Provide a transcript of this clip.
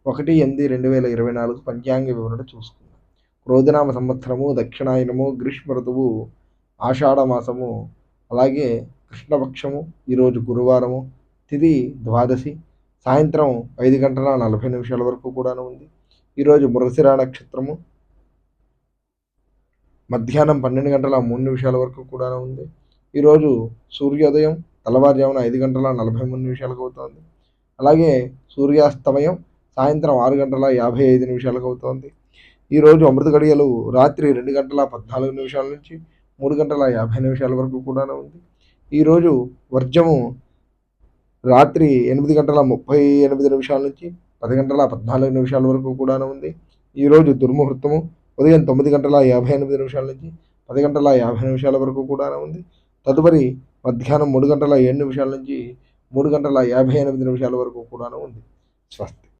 1/8/2024 పంచాంగ వివరణ చూసుకుందాం. క్రోధనామ సంవత్సరము, దక్షిణాయనము, గ్రీష్మ ఋతువు, ఆషాఢ మాసము, అలాగే కృష్ణపక్షము, ఈరోజు గురువారము, తిథి ద్వాదశి, సాయంత్రం 5:40 వరకు కూడా ఉంది. ఈరోజు మృగశిర నక్షత్రము, మధ్యాహ్నం 12:03 వరకు కూడా ఉంది. ఈరోజు సూర్యోదయం తెల్లవారుజామున 5:43 అవుతోంది. అలాగే సూర్యాస్తమయం సాయంత్రం 6:55 అవుతోంది. ఈరోజు అమృత గడియలు రాత్రి 2:14 నుంచి 3:50 వరకు కూడా ఉంది. ఈరోజు వర్జము రాత్రి 8:38 నుంచి 10:14 వరకు కూడా ఉంది. ఈరోజు దుర్ముహూర్తము ఉదయం 9:58 నుంచి 10:50 వరకు కూడా ఉంది. తదుపరి మధ్యాహ్నం 3:07 నుంచి 3:58 వరకు కూడా ఉంది. స్వస్తి.